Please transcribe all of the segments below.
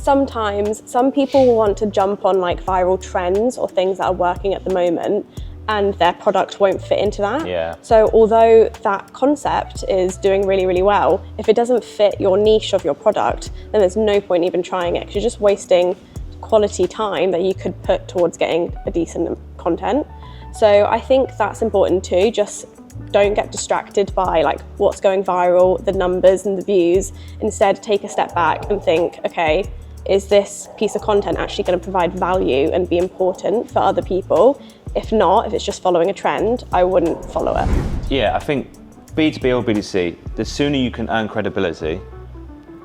Sometimes some people will want to jump on like viral trends or things that are working at the moment, and their product won't fit into that. Yeah. So although that concept is doing really, really well, if it doesn't fit your niche of your product, then there's no point even trying it, because you're just wasting quality time that you could put towards getting a decent content. So I think that's important too. Just don't get distracted by like what's going viral, the numbers and the views. Instead, take a step back and think, okay, is this piece of content actually going to provide value and be important for other people? If not, if it's just following a trend, I wouldn't follow it. Yeah, I think B2B or B2C, the sooner you can earn credibility,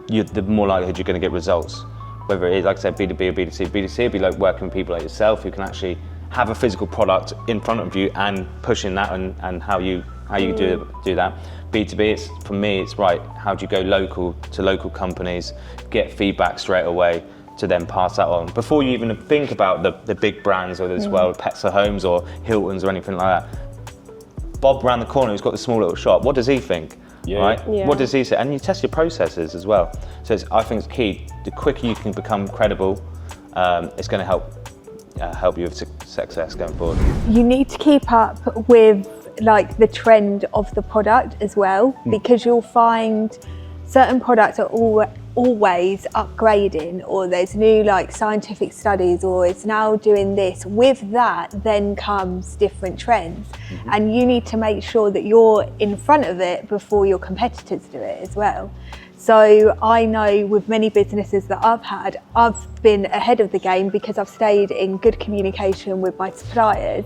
the more likelihood you're going to get results. Whether it is, like I said, B2B or B2C. B2C would be like working with people like yourself who can actually have a physical product in front of you and pushing that and how you do that. B2B, it's, for me, it's right, how do you go local to local companies, get feedback straight away to then pass that on. Before you even think about the big brands or as well, Pets or Homes or Hilton's or anything like that. Bob around the corner who's got the small little shop, what does he think? Yeah. Right? Yeah. What does he say? And you test your processes as well. So I think it's key. The quicker you can become credible, it's going to help you with success going forward. You need to keep up with like the trend of the product as well, because you'll find certain products are always upgrading, or there's new like scientific studies, or it's now doing this. With that then comes different trends, and you need to make sure that you're in front of it before your competitors do it as well. So I know with many businesses that I've had, I've been ahead of the game because I've stayed in good communication with my suppliers.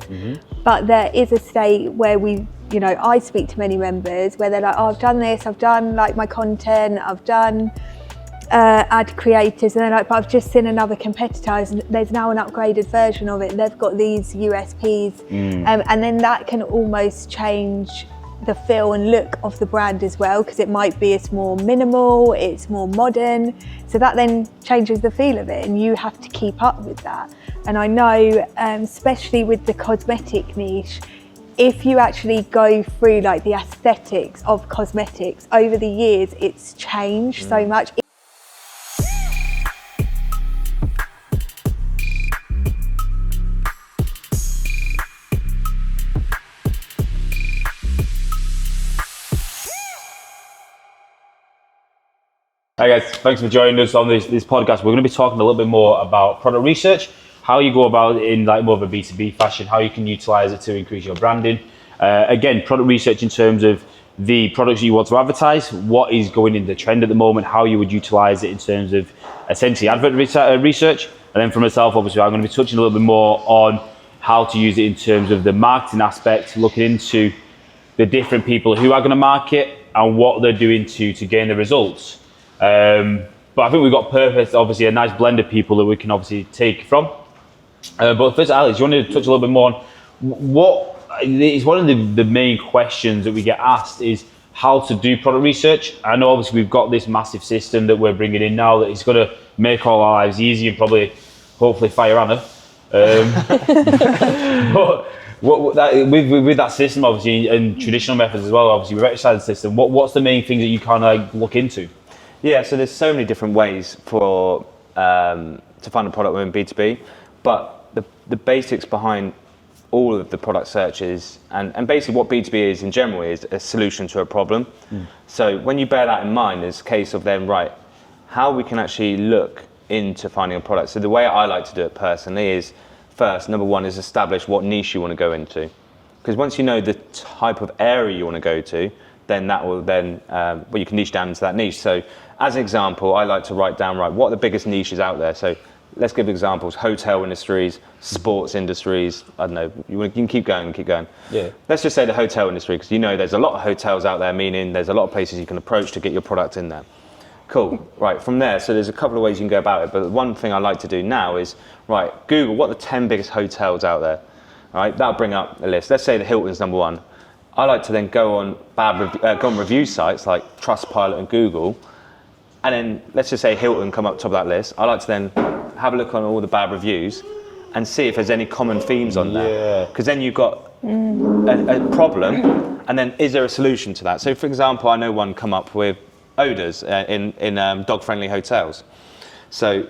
But there is a state where I speak to many members where they're like, oh, I've done this, I've done like my content, I've done ad creators, and they're like, but I've just seen another competitor, and there's now an upgraded version of it, they've got these USPs, and then that can almost change the feel and look of the brand as well, because it might be it's more minimal, it's more modern, so that then changes the feel of it, and you have to keep up with that. And I know, especially with the cosmetic niche, if you actually go through like the aesthetics of cosmetics over the years, it's changed so much. Hi guys, thanks for joining us on this podcast. We're going to be talking a little bit more about product research, how you go about it in like more of a B2B fashion, how you can utilize it to increase your branding. Again, product research in terms of the products you want to advertise, what is going in the trend at the moment, how you would utilize it in terms of essentially advert research. And then for myself, obviously, I'm going to be touching a little bit more on how to use it in terms of the marketing aspect, looking into the different people who are going to market and what they're doing to gain the results. But I think we've got perfect, obviously a nice blend of people that we can obviously take from. But first, Alex, you want to touch a little bit more on what is one of the main questions that we get asked is how to do product research. I know obviously we've got this massive system that we're bringing in now that is going to make all our lives easy and probably, hopefully, fire Anna. But with that system, obviously, and traditional methods as well, obviously, we've exercised the system. What's the main things that you kind of like look into? Yeah, so there's so many different ways for to find a product within B2B, but the basics behind all of the product searches and basically what B2B is in general is a solution to a problem. So when you bear that in mind, it's a case of then, right, how we can actually look into finding a product. So the way I like to do it personally is first, number one, is establish what niche you want to go into. Because once you know the type of area you want to go to, then that will then, you can niche down into that niche. So as an example, I like to write down, what are the biggest niches out there? So let's give examples: hotel industries, sports industries. I don't know. You can keep going. Yeah. Let's just say the hotel industry, because there's a lot of hotels out there, meaning there's a lot of places you can approach to get your product in there. Cool. Right. From there, so there's a couple of ways you can go about it. But one thing I like to do now is, Google what are the 10 biggest hotels out there. All right. That'll bring up a list. Let's say the Hilton's number one. I like to then go on review sites like Trustpilot and Google, and then let's just say Hilton come up top of that list. I like to then have a look on all the bad reviews and see if there's any common themes on there. Because then you've got a problem, and then is there a solution to that? So for example, I know one come up with odours in dog-friendly hotels. So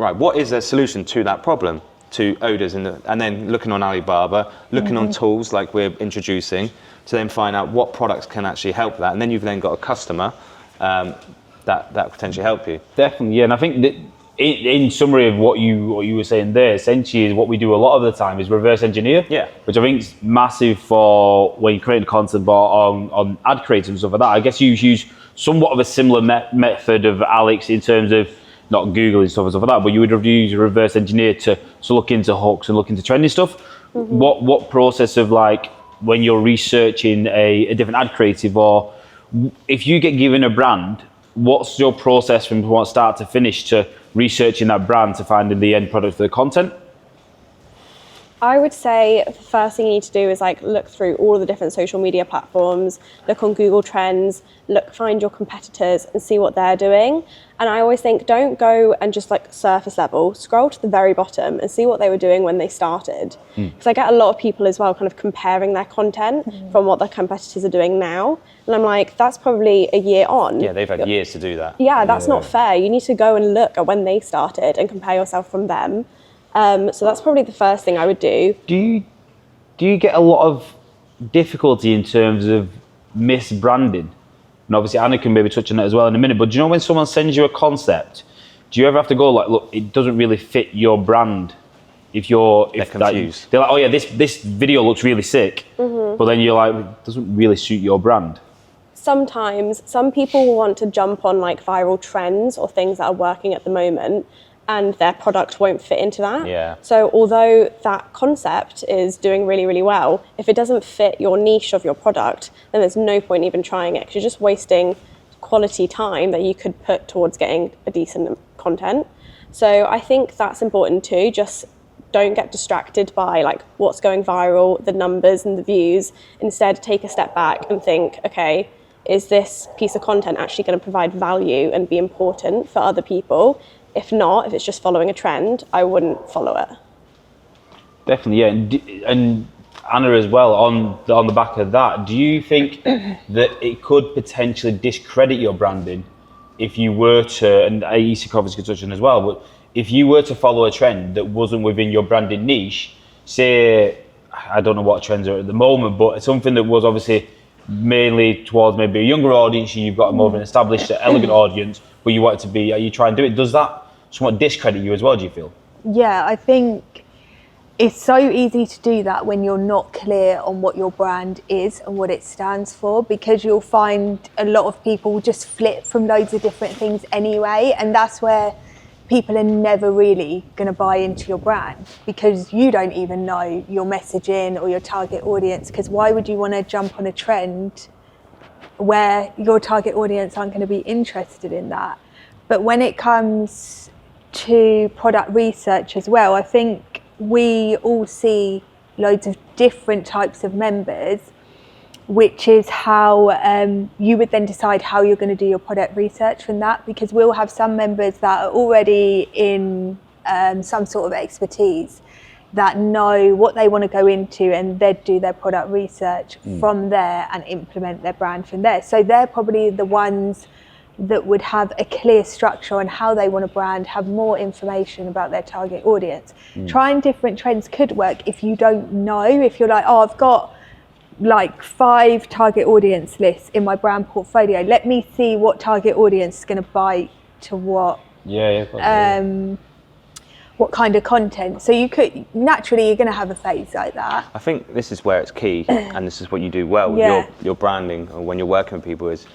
right, what is the solution to that problem, to odors, and then looking on Alibaba, looking on tools like we're introducing, to then find out what products can actually help that, and then you've then got a customer that potentially help you. Definitely, yeah. And I think that in summary of what you were saying there, essentially is what we do a lot of the time is reverse engineer. Yeah. Which I think is massive for when you're creating content on ad creators and stuff like that. I guess you use somewhat of a similar method of Alex in terms of not Google and stuff like that, but you would use a reverse engineer to look into hooks and look into trending stuff. What process of like when you're researching a different ad creative, or if you get given a brand, what's your process from start to finish to researching that brand to finding the end product for the content? I would say the first thing you need to do is like look through all of the different social media platforms, look on Google Trends, find your competitors and see what they're doing. And I always think don't go and just like surface level, scroll to the very bottom and see what they were doing when they started. Because I get a lot of people as well kind of comparing their content from what their competitors are doing now. And I'm like, that's probably a year on. Yeah, they've had years to do that. Yeah, that's not fair. You need to go and look at when they started and compare yourself from them. So that's probably the first thing I would do. Do you get a lot of difficulty in terms of misbranding? And obviously Anna can maybe touch on that as well in a minute, but do you know when someone sends you a concept, do you ever have to go like, look, it doesn't really fit your brand? If they're confused. They're like, oh yeah, this video looks really sick, but then you're like, it doesn't really suit your brand. Sometimes some people will want to jump on like viral trends or things that are working at the moment, and their product won't fit into that. Yeah. So although that concept is doing really, really well, if it doesn't fit your niche of your product, then there's no point even trying it, because you're just wasting quality time that you could put towards getting a decent content. So I think that's important too. Just don't get distracted by like what's going viral, the numbers and the views. Instead, take a step back and think, okay, is this piece of content actually going to provide value and be important for other people? If not, if it's just following a trend, I wouldn't follow it. Definitely, yeah. And Anna as well, on the back of that, do you think that it could potentially discredit your branding if you were to, and Yaiza obviously could touch on as well, but if you were to follow a trend that wasn't within your branding niche, say, I don't know what trends are at the moment, but something that was obviously mainly towards maybe a younger audience, you've got a more of an established, elegant audience, but you want it to be, you try and do it, does that somewhat discredit you as well, do you feel? Yeah, I think it's so easy to do that when you're not clear on what your brand is and what it stands for, because you'll find a lot of people just flip from loads of different things anyway, and that's where people are never really going to buy into your brand, because you don't even know your messaging or your target audience. Because why would you want to jump on a trend where your target audience aren't going to be interested in that? But when it comes to product research as well, I think we all see loads of different types of members, which is how you would then decide how you're going to do your product research from that, because we'll have some members that are already in some sort of expertise that know what they want to go into, and they'd do their product research from there and implement their brand from there. So they're probably the ones that would have a clear structure on how they want to brand, have more information about their target audience. Trying different trends could work if you don't know, if you're like, oh, I've got like 5 target audience lists in my brand portfolio. Let me see what target audience is going to buy to what. What kind of content. So you could naturally, you're going to have a phase like that. I think this is where it's key, and this is what you do well with your branding, or when you're working with people, is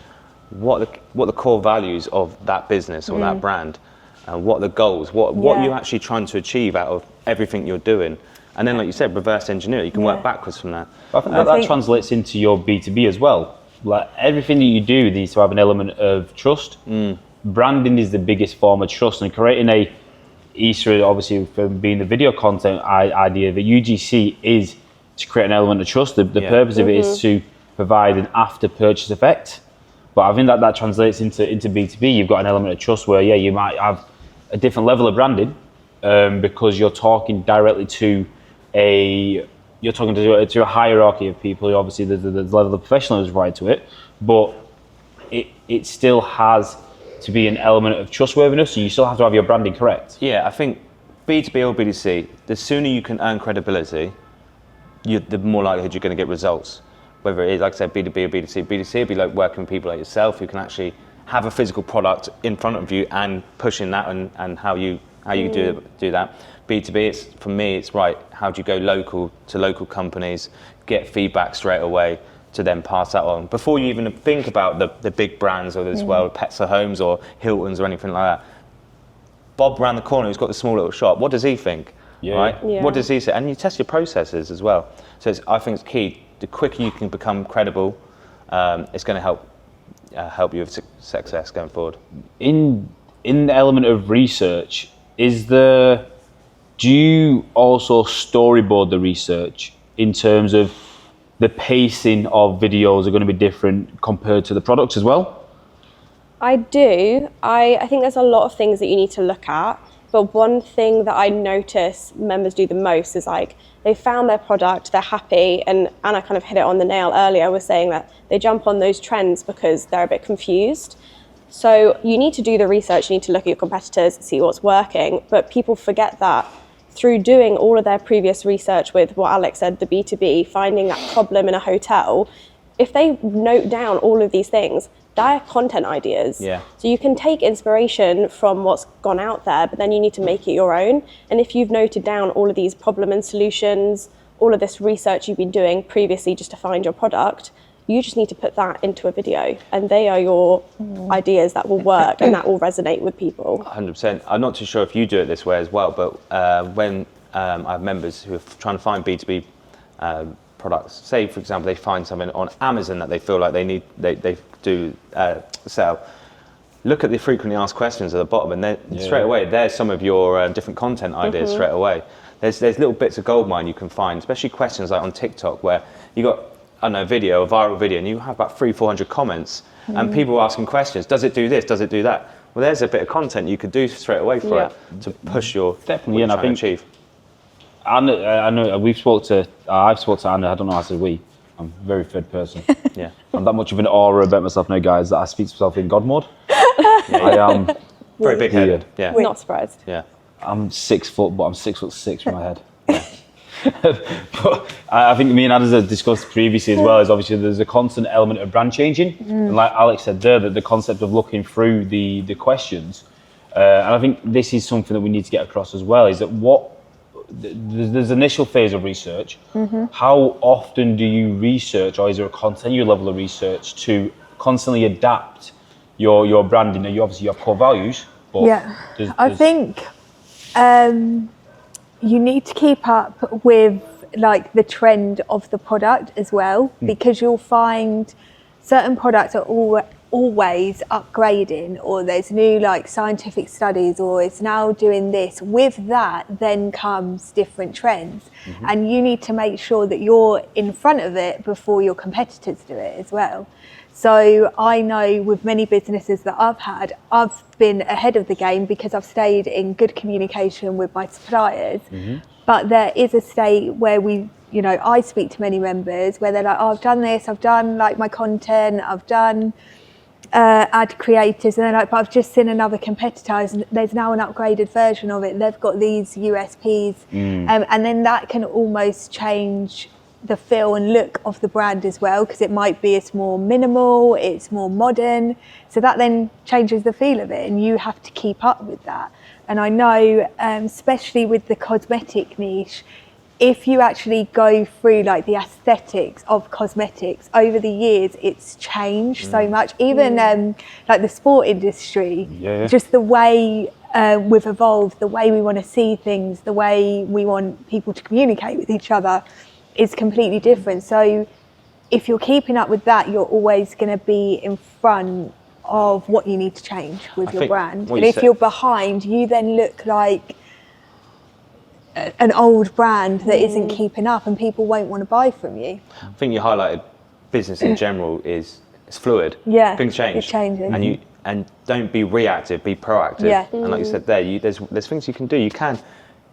what the core values of that business or that brand, and what are the goals, what you're actually trying to achieve out of everything you're doing. And then, like you said, reverse engineer. You can work backwards from that. I think that translates into your B2B as well. Like everything that you do needs to have an element of trust. Branding is the biggest form of trust, and creating a Yaiza, obviously from being the video content idea, the UGC is to create an element of trust. The purpose of it is to provide an after purchase effect. But I think that translates into B2B. You've got an element of trust where you might have a different level of branding because you're talking directly to a hierarchy of people. Obviously there's a level of professionalism right to it, but it still has to be an element of trustworthiness, so you still have to have your branding correct. Yeah, I think B2B or B2C, the sooner you can earn credibility, the more likelihood you're going to get results. Whether it is, like I said, B2B or B2C. B2C would be like working with people like yourself who can actually have a physical product in front of you and pushing that and how you do that. B2B, for me, it's right, how do you go local to local companies, get feedback straight away to then pass that on. Before you even think about the big brands or as well, Pets for Homes or Hilton's or anything like that. Bob around the corner who's got the small little shop, what does he think? Yeah. Right? Yeah. What does he say? And you test your processes as well. So I think it's key. The quicker you can become credible, it's going to help you with success going forward. In the element of research, do you also storyboard the research in terms of the pacing of videos are going to be different compared to the products as well? I do. I think there's a lot of things that you need to look at, but one thing that I notice members do the most is like they found their product, they're happy, and Anna kind of hit it on the nail earlier, was saying that they jump on those trends because they're a bit confused. So you need to do the research, you need to look at your competitors, see what's working, but people forget that through doing all of their previous research with what Alex said, the B2B, finding that problem in a hotel, if they note down all of these things, they're content ideas. Yeah. So you can take inspiration from what's gone out there, but then you need to make it your own. And if you've noted down all of these problem and solutions, all of this research you've been doing previously just to find your product, you just need to put that into a video, and they are your ideas that will work and that will resonate with people. 100%. I'm not too sure if you do it this way as well, but when I have members who are trying to find B2B products, say for example they find something on Amazon that they feel like they do sell, look at the frequently asked questions at the bottom, and then straight away there's some of your different content ideas straight away. There's little bits of goldmine you can find, especially questions like on TikTok where you got a viral video, and you have about 300-400 comments, and people are asking questions. Does it do this? Does it do that? Well, there's a bit of content you could do straight away for it to push your Definitely, and I think achieve. Anna, I know I've spoke to Anna. I don't know. I said we. I'm a very third person. Yeah, I'm that much of an aura about myself now, guys, that I speak to myself in God mode. I am very big weird. headed. Yeah, Not surprised. yeah. I'm 6 foot, but I'm 6'6" with my head. But I think me and Anna have discussed previously as well, is obviously there's a constant element of brand changing. And like Alex said there, that the concept of looking through the questions, and I think this is something that we need to get across as well, is that there's initial phase of research. How often do you research, or is there a continual level of research to constantly adapt your branding? Now, you obviously have core values, but I think you need to keep up with like the trend of the product as well, because you'll find certain products are always upgrading, or there's new like scientific studies, or it's now doing this. With that then comes different trends, and you need to make sure that you're in front of it before your competitors do it as well. So I know with many businesses that I've had, I've been ahead of the game because I've stayed in good communication with my suppliers. But there is a state where I speak to many members where they're like, oh, I've done this, I've done like my content, I've done ad creators, and they're like, but I've just seen another competitor, there's now an upgraded version of it, they've got these USPs, and then that can almost change the feel and look of the brand as well, because it might be it's more minimal, it's more modern, so that then changes the feel of it, and you have to keep up with that. And I know, especially with the cosmetic niche, if you actually go through like the aesthetics of cosmetics over the years, it's changed so much. Even like the sport industry, just the way we've evolved, the way we want to see things, the way we want people to communicate with each other is completely different. So if you're keeping up with that, you're always going to be in front of what you need to change with your brand. And if you're behind, you then look like an old brand that isn't keeping up, and people won't want to buy from you. I think you highlighted business in general it's fluid. Yeah, things change. it's changing. And don't be reactive, be proactive. Yeah. And like you said there, there's things you can do. You can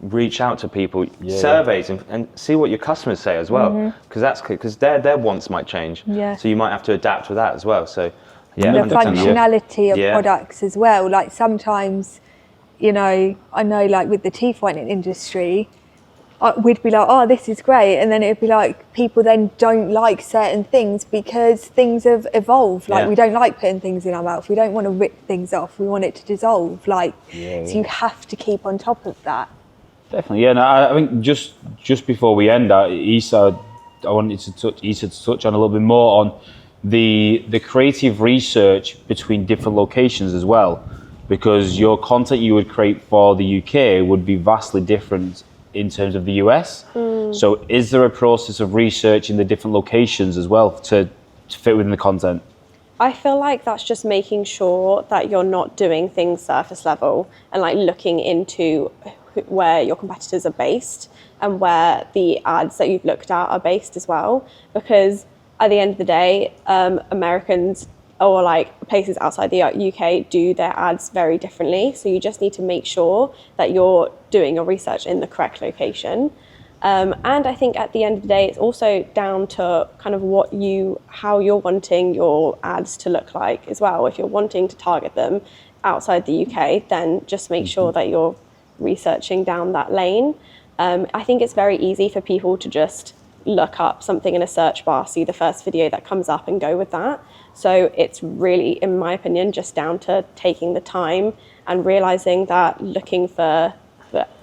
reach out to people, surveys, and see what your customers say as well, because their wants might change. Yeah. So you might have to adapt with that as well. So the 100%, functionality of Yeah. products as well. Like sometimes, you know, I know like with the teeth whitening industry, we'd be like, oh, this is great. And then it'd be like, people then don't like certain things because things have evolved. Like Yeah. we don't like putting things in our mouth. We don't want to rip things off. We want it to dissolve. Like, so you have to keep on top of that. Definitely, yeah. No, I think just before we end, Isa, I wanted to touch on a little bit more on the creative research between different locations as well, because your content you would create for the UK would be vastly different in terms of the US. So is there a process of research in the different locations as well to fit within the content? I feel like that's just making sure that you're not doing things surface level and like looking into where your competitors are based and where the ads that you've looked at are based as well. Because at the end of the day, Americans or like places outside the UK do their ads very differently. So you just need to make sure that you're doing your research in the correct location. And I think at the end of the day, it's also down to kind of how you're wanting your ads to look like as well. If you're wanting to target them outside the UK, then just make sure that you're researching down that lane. I think it's very easy for people to just look up something in a search bar, see the first video that comes up and go with that. So it's really, in my opinion, just down to taking the time and realizing that looking for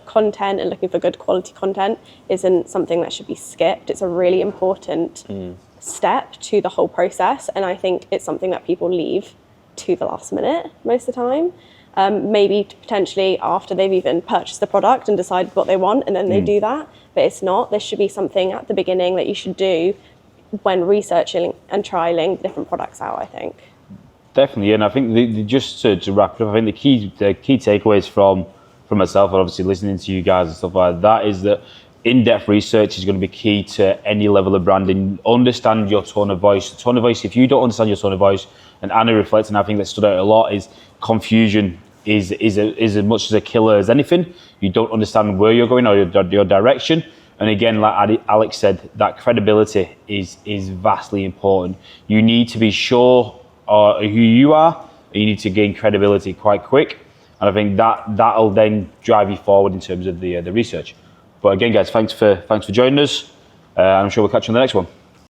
content and looking for good quality content isn't something that should be skipped. It's a really important step to the whole process. And I think it's something that people leave to the last minute most of the time. Maybe potentially after they've even purchased the product and decided what they want, and then they do that. But it's not. There should be something at the beginning that you should do when researching and trialing different products out, I think. Definitely, and I think just to wrap it up, I think the key takeaways from myself, and obviously listening to you guys and stuff like that, is that in-depth research is going to be key to any level of branding. Understand your tone of voice. Tone of voice. If you don't understand your tone of voice, and Anna reflects, and I think that stood out a lot, is confusion is as much as a killer as anything. You don't understand where you're going or your direction. And again, like Alex said, that credibility is vastly important. You need to be sure who you are, and you need to gain credibility quite quick. And I think that'll then drive you forward in terms of the research. But again, guys, thanks for joining us. I'm sure we'll catch you on the next one.